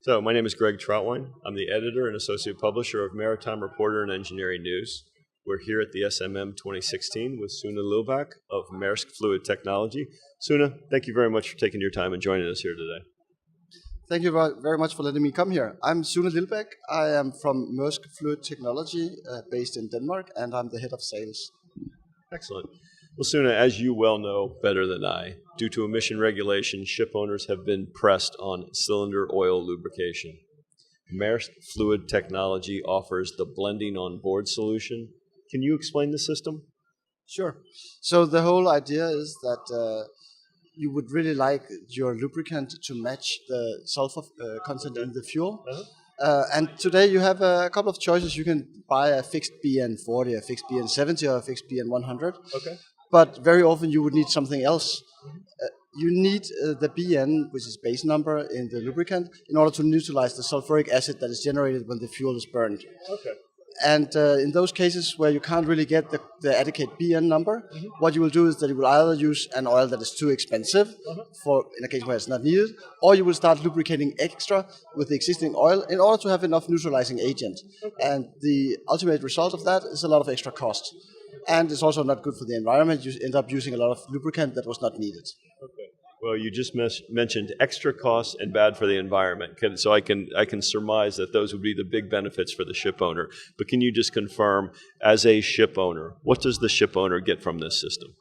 So, my name is Greg Trauthwein. I'm the editor and associate publisher of Maritime Reporter and Engineering News. We're here at the SMM 2016 with Sune Lilbaek of Maersk Fluid Technology. Sune, thank you very much for taking your time and joining us here today. Thank you very much for letting me come here. I'm Sune Lilbaek. I am from Maersk Fluid Technology, based in Denmark, and I'm the head of sales. Excellent. Well, Sune, as you well know better than I, due to emission regulation, ship owners have been pressed on cylinder oil lubrication. Maersk Fluid Technology offers the blending on board solution. Can you explain the system? Sure. So the whole idea is that you would really like your lubricant to match the sulfur content in the fuel. And today you have a couple of choices. You can buy a fixed BN40, a fixed BN70, or a fixed BN100. Okay. But very often you would need something else. You need the BN, which is base number in the lubricant, in order to neutralize the sulfuric acid that is generated when the fuel is burned. Okay. And in those cases where you can't really get the adequate BN number, what you will do is that you will either use an oil that is too expensive for in a case where it's not needed, or you will start lubricating extra with the existing oil in order to have enough neutralizing agent. And the ultimate result of that is a lot of extra cost. And it's also not good for the environment. You end up using a lot of lubricant that was not needed. Okay. Well, you just mentioned extra costs and bad for the environment. So I can surmise that those would be the big benefits for the ship owner. But can you just confirm, as a ship owner, what does the ship owner get from this system?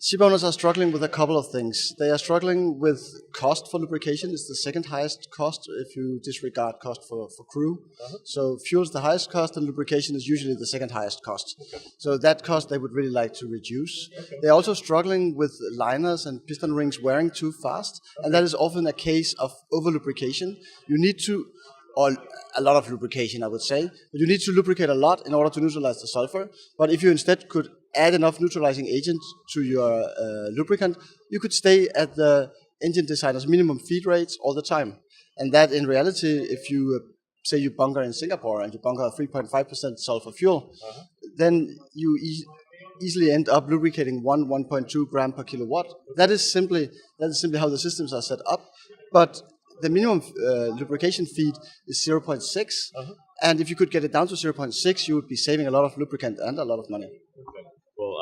Ship owners are struggling with a couple of things. They are struggling with cost for lubrication. It's the second highest cost if you disregard cost for crew. So fuel is the highest cost and lubrication is usually the second highest cost. Okay. So that cost they would really like to reduce. Okay. They're also struggling with liners and piston rings wearing too fast. Okay. And that is often a case of over lubrication. You need to, or a lot of lubrication I would say, but you need to lubricate a lot in order to neutralize the sulfur. But if you instead could add enough neutralizing agent to your lubricant, you could stay at the engine designer's minimum feed rates all the time. And that in reality, if you say you bunker in Singapore and you bunker 3.5% sulfur fuel, then you easily end up lubricating 1.2 gram per kilowatt. That is simply how the systems are set up. But the minimum lubrication feed is 0.6, and if you could get it down to 0.6, you would be saving a lot of lubricant and a lot of money. Okay. Well,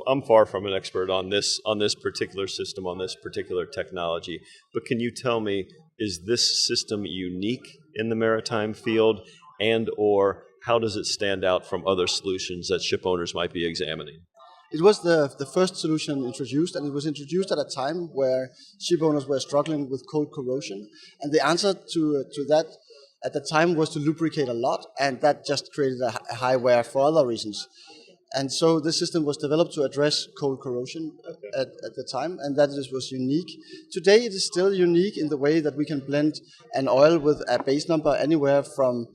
I'm far from an expert on this particular system, on this particular technology. But can you tell me, is this system unique in the maritime field, and or how does it stand out from other solutions that ship owners might be examining? It was the first solution introduced, and it was introduced at a time where ship owners were struggling with cold corrosion. And the answer to that at the time was to lubricate a lot, and that just created a high wear for other reasons. And so this system was developed to address cold corrosion at the time, and that was unique. Today it is still unique in the way that we can blend an oil with a base number anywhere from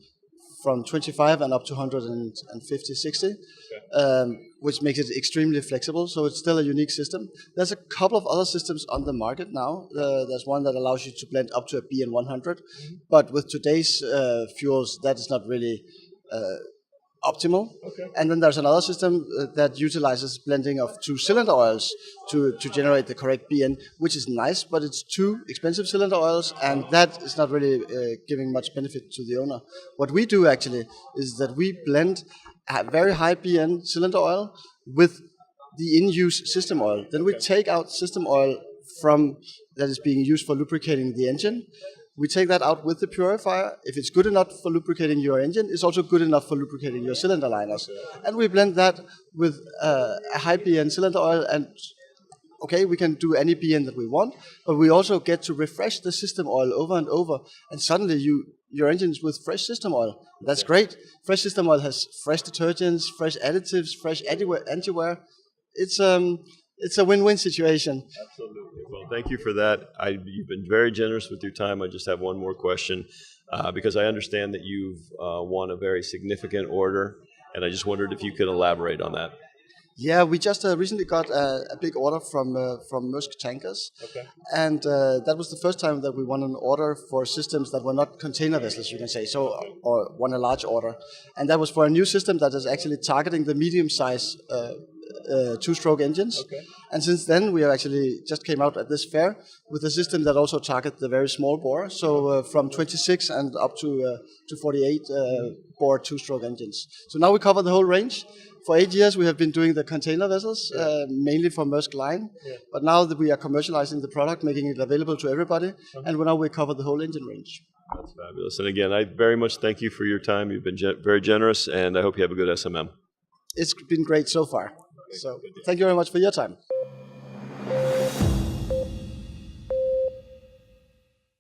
25 and up to 150, 60, which makes it extremely flexible. So it's still a unique system. There's a couple of other systems on the market now. There's one that allows you to blend up to a BN100, but with today's fuels, that is not really optimal. Okay. And then there's another system that utilizes blending of two cylinder oils to generate the correct BN, which is nice, but it's two expensive cylinder oils, and that is not really giving much benefit to the owner. What we do actually is that we blend a very high BN cylinder oil with the in-use system oil. Then we take out system oil from that is being used for lubricating the engine. We take that out with the purifier. If it's good enough for lubricating your engine, it's also good enough for lubricating your cylinder liners. And we blend that with a high BN cylinder oil, and okay, we can do any BN that we want, but we also get to refresh the system oil over and over, and suddenly your engine's with fresh system oil. That's great. Fresh system oil has fresh detergents, fresh additives, fresh anti-wear. It's a win-win situation. Absolutely. Well, thank you for that. You've been very generous with your time. I just have one more question, because I understand that you've won a very significant order, and I just wondered if you could elaborate on that. Yeah, we just recently got a big order from Maersk Tankers, and that was the first time that we won an order for systems that were not container vessels, you can say, or won a large order, and that was for a new system that is actually targeting the medium-size two-stroke engines. Okay. And since then, we have actually just came out at this fair with a system that also targets the very small bore. So from 26 and up to 48 bore two-stroke engines. So now we cover the whole range. For 8 years, we have been doing the container vessels, mainly for Maersk Line. Yeah. But now that we are commercializing the product, making it available to everybody, and now we cover the whole engine range. That's fabulous. And again, I very much thank you for your time. You've been very generous, and I hope you have a good SMM. It's been great so far. So thank you very much for your time.